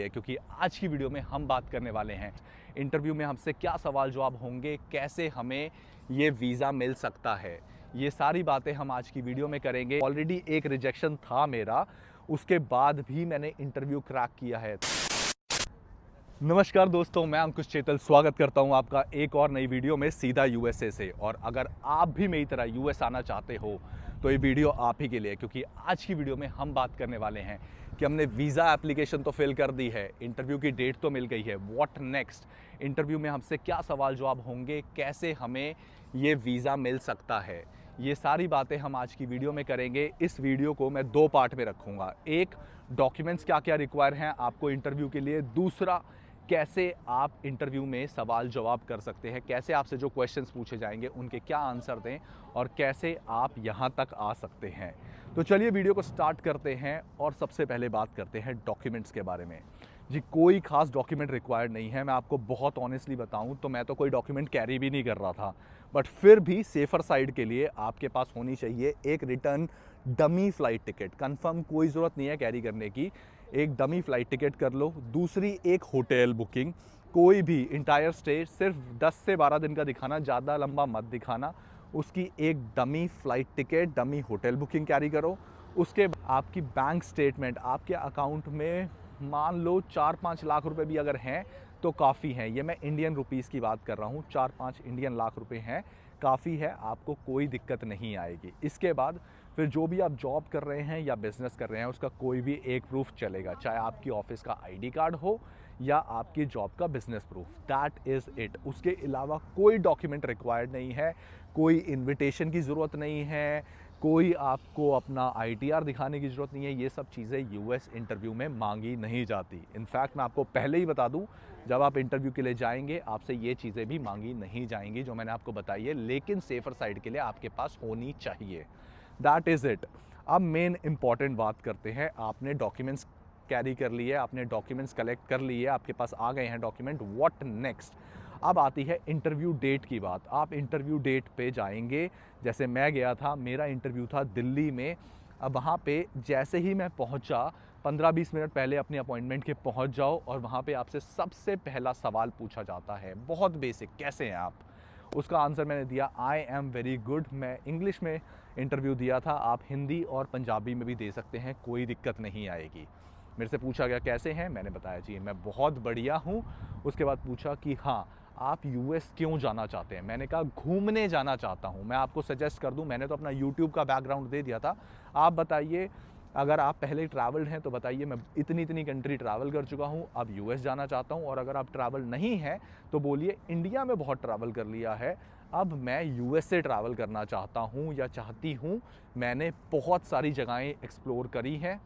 क्योंकि आज की वीडियो में हम बात करने वाले हैं इंटरव्यू में हमसे क्या सवाल जवाब होंगे, कैसे हमें ये वीज़ा मिल सकता है। ये सारी बातें हम आज की वीडियो में करेंगे। ऑलरेडी एक रिजेक्शन था मेरा, उसके बाद भी मैंने इंटरव्यू क्रैक किया है। नमस्कार दोस्तों, मैं अंकुश चेतल स्वागत करता हूं आपका एक और नई वीडियो में सीधा यूएसए से। और अगर आप भी मेरी तरह यूएस आना चाहते हो तो ये वीडियो आप ही के लिए, क्योंकि आज की वीडियो में हम बात करने वाले हैं कि हमने वीज़ा एप्लीकेशन तो फिल कर दी है, इंटरव्यू की डेट तो मिल गई है, व्हाट नेक्स्ट, इंटरव्यू में हमसे क्या सवाल जवाब होंगे, कैसे हमें ये वीज़ा मिल सकता है। ये सारी बातें हम आज की वीडियो में करेंगे। इस वीडियो को मैं दो पार्ट में रखूँगा। एक, डॉक्यूमेंट्स क्या क्या रिक्वायर हैं आपको इंटरव्यू के लिए। दूसरा, कैसे आप इंटरव्यू में सवाल जवाब कर सकते हैं, कैसे आपसे जो क्वेश्चंस पूछे जाएंगे उनके क्या आंसर दें और कैसे आप यहाँ तक आ सकते हैं। तो चलिए वीडियो को स्टार्ट करते हैं और सबसे पहले बात करते हैं डॉक्यूमेंट्स के बारे में। जी, कोई खास डॉक्यूमेंट रिक्वायर्ड नहीं है। मैं आपको बहुत ऑनेस्टली बताऊं तो मैं तो कोई डॉक्यूमेंट कैरी भी नहीं कर रहा था, बट फिर भी सेफ़र साइड के लिए आपके पास होनी चाहिए एक return dummy flight ticket. Confirm कोई ज़रूरत नहीं है कैरी करने की, एक डमी फ़्लाइट टिकट कर लो। दूसरी, एक होटल बुकिंग, कोई भी इंटायर स्टे सिर्फ 10 से 12 दिन का दिखाना, ज़्यादा लंबा मत दिखाना। उसकी एक dummy flight ticket, dummy hotel booking carry करो। उसके बाद आपकी बैंक स्टेटमेंट, आपके अकाउंट में मान लो 4-5 लाख रुपए भी अगर हैं तो काफ़ी हैं। ये मैं इंडियन रुपीस की बात कर रहा हूँ। 4-5 इंडियन लाख रुपए हैं, काफ़ी है, आपको कोई दिक्कत नहीं आएगी। इसके बाद फिर जो भी आप जॉब कर रहे हैं या बिज़नेस कर रहे हैं उसका कोई भी एक प्रूफ चलेगा, चाहे आपकी ऑफिस का आईडी कार्ड हो या आपकी जॉब का business proof. That is it. उसके अलावा कोई डॉक्यूमेंट रिक्वायर्ड नहीं है, कोई इन्विटेशन की ज़रूरत नहीं है, कोई आपको अपना आईटीआर दिखाने की ज़रूरत नहीं है। ये सब चीज़ें यूएस इंटरव्यू में मांगी नहीं जाती। इनफैक्ट मैं आपको पहले ही बता दूं, जब आप इंटरव्यू के लिए जाएंगे आपसे ये चीज़ें भी मांगी नहीं जाएंगी जो मैंने आपको बताई है, लेकिन सेफ़र साइड के लिए आपके पास होनी चाहिए। That is it. अब मेन इंपॉर्टेंट बात करते हैं। आपने डॉक्यूमेंट्स कैरी कर लिए, आपने डॉक्यूमेंट्स कलेक्ट कर लिए, आपके पास आ गए हैं डॉक्यूमेंट, व्हाट नेक्स्ट। अब आती है इंटरव्यू डेट की बात। आप इंटरव्यू डेट पे जाएंगे। जैसे मैं गया था, मेरा इंटरव्यू था दिल्ली में। अब वहाँ पे जैसे ही मैं पहुँचा, 15-20 मिनट पहले अपनी अपॉइंटमेंट के पहुँच जाओ और वहाँ पे आपसे सबसे पहला सवाल पूछा जाता है, बहुत बेसिक, कैसे हैं आप। उसका आंसर मैंने दिया, आई एम वेरी गुड। मैं इंग्लिश में इंटरव्यू दिया था, आप हिंदी और पंजाबी में भी दे सकते हैं, कोई दिक्कत नहीं आएगी। मेरे से पूछा गया कैसे हैं, मैंने बताया जी मैं बहुत बढ़िया हूँ। उसके बाद पूछा कि हाँ, आप यूएस क्यों जाना चाहते हैं। मैंने कहा घूमने जाना चाहता हूँ। मैं आपको सजेस्ट कर दूँ, मैंने तो अपना यूट्यूब का बैकग्राउंड दे दिया था। आप बताइए, अगर आप पहले ट्रैवल्ड हैं तो बताइए मैं इतनी इतनी कंट्री ट्रैवल कर चुका हूँ, अब यूएस जाना चाहता हूँ। और अगर आप ट्रैवल नहीं हैं तो बोलिए इंडिया में बहुत ट्रैवल कर लिया है, अब मैं यूएस से ट्रैवल करना चाहता हूँ या चाहती हूँ। मैंने बहुत सारी जगहें एक्सप्लोर करी हैं,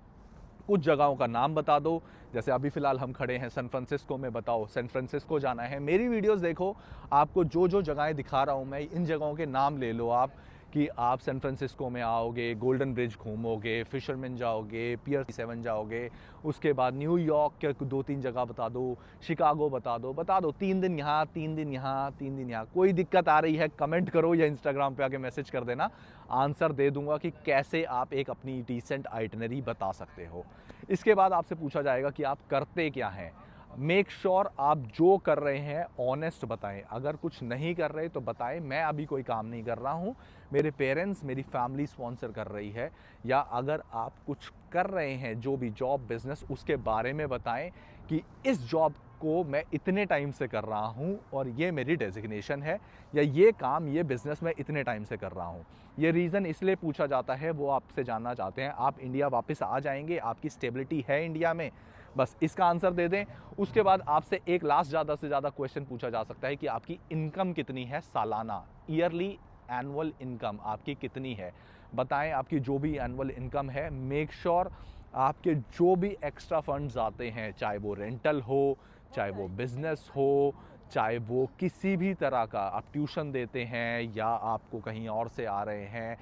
कुछ जगहों का नाम बता दो। जैसे अभी फ़िलहाल हम खड़े हैं सैन फ्रांसिस्को में, बताओ सैन फ्रांसिस्को जाना है। मेरी वीडियोस देखो, आपको जो जो जगहें दिखा रहा हूँ मैं, इन जगहों के नाम ले लो आप, कि आप सैन फ्रांसिस्को में आओगे, गोल्डन ब्रिज घूमोगे, फिशरमैन जाओगे, पियर 7 जाओगे। उसके बाद न्यूयॉर्क के 2-3 जगह बता दो, शिकागो बता दो। 3 दिन यहाँ, 3 दिन यहाँ, 3 दिन यहाँ। कोई दिक्कत आ रही है कमेंट करो या इंस्टाग्राम पे आके मैसेज कर देना, आंसर दे दूंगा कि कैसे आप एक अपनी डिसेंट आइटनरी बता सकते हो। इसके बाद आपसे पूछा जाएगा कि आप करते क्या हैं। मेक श्योर आप जो कर रहे हैं ऑनेस्ट बताएं। अगर कुछ नहीं कर रहे तो बताएं, मैं अभी कोई काम नहीं कर रहा हूं, मेरे पेरेंट्स, मेरी फैमिली स्पॉन्सर कर रही है। या अगर आप कुछ कर रहे हैं, जो भी जॉब बिजनेस, उसके बारे में बताएं कि इस जॉब को मैं इतने टाइम से कर रहा हूं और ये मेरी डेजिग्नेशन है, या ये काम, ये बिज़नेस मैं इतने टाइम से कर रहा हूं। ये रीज़न इसलिए पूछा जाता है, वो आपसे जानना चाहते हैं आप इंडिया वापस आ जाएंगे, आपकी स्टेबिलिटी है इंडिया में, बस इसका आंसर दे दें। उसके बाद आपसे एक लास्ट ज़्यादा से ज़्यादा क्वेश्चन पूछा जा सकता है कि आपकी इनकम कितनी है सालाना, ईयरली एनुअल इनकम आपकी कितनी है। बताएं आपकी जो भी एनुअल इनकम है। मेक श्योर आपके जो भी एक्स्ट्रा फंड्स आते हैं, चाहे वो रेंटल हो, चाहे वो बिजनेस हो, चाहे वो किसी भी तरह का आप ट्यूशन देते हैं या आपको कहीं और से आ रहे हैं,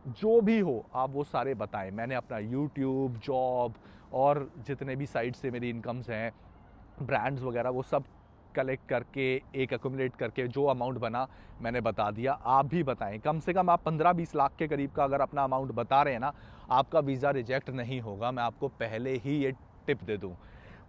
जो भी हो आप वो सारे बताएं। मैंने अपना यूट्यूब, जॉब और जितने भी साइट से मेरी इनकम्स हैं, ब्रांड्स वगैरह, वो सब कलेक्ट करके, एक एक्यूमुलेट करके जो अमाउंट बना मैंने बता दिया। आप भी बताएं, कम से कम आप 15-20 लाख के करीब का अगर अपना अमाउंट बता रहे हैं ना, आपका वीज़ा रिजेक्ट नहीं होगा। मैं आपको पहले ही ये टिप दे दूं।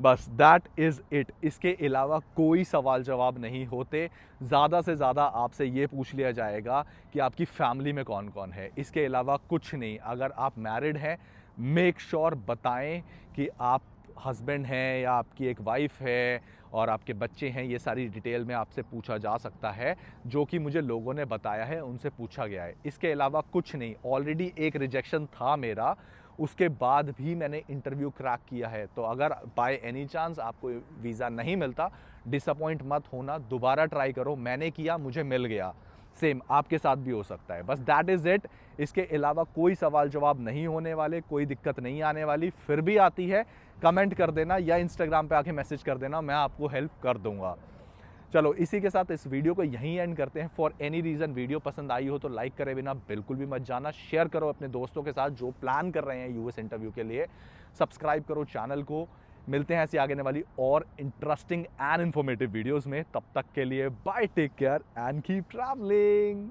बस दैट इज़ इट। इसके अलावा कोई सवाल जवाब नहीं होते। ज़्यादा से ज़्यादा आपसे ये पूछ लिया जाएगा कि आपकी फैमिली में कौन कौन है, इसके अलावा कुछ नहीं। अगर आप मैरिड हैं, मेक श्योर बताएं कि आप हस्बैंड हैं या आपकी एक वाइफ है और आपके बच्चे हैं। ये सारी डिटेल में आपसे पूछा जा सकता है, जो कि मुझे लोगों ने बताया है, उनसे पूछा गया है। इसके अलावा कुछ नहीं। ऑलरेडी एक रिजेक्शन था मेरा, उसके बाद भी मैंने इंटरव्यू क्रैक किया है। तो अगर बाय एनी चांस आपको वीज़ा नहीं मिलता, डिसअपॉइंट मत होना, दोबारा ट्राई करो। मैंने किया, मुझे मिल गया, सेम आपके साथ भी हो सकता है। बस दैट इज़ इट। इसके अलावा कोई सवाल जवाब नहीं होने वाले, कोई दिक्कत नहीं आने वाली। फिर भी आती है, कमेंट कर देना या इंस्टाग्राम पे आके मैसेज कर देना, मैं आपको हेल्प कर दूंगा। चलो इसी के साथ इस वीडियो को यहीं एंड करते हैं। फॉर एनी रीज़न वीडियो पसंद आई हो तो लाइक करे बिना बिल्कुल भी मत जाना। शेयर करो अपने दोस्तों के साथ जो प्लान कर रहे हैं यूएस इंटरव्यू के लिए। सब्सक्राइब करो चैनल को। मिलते हैं ऐसी आगे आने वाली और इंटरेस्टिंग एंड इन्फॉर्मेटिव वीडियोज़ में। तब तक के लिए bye, take care and keep travelling.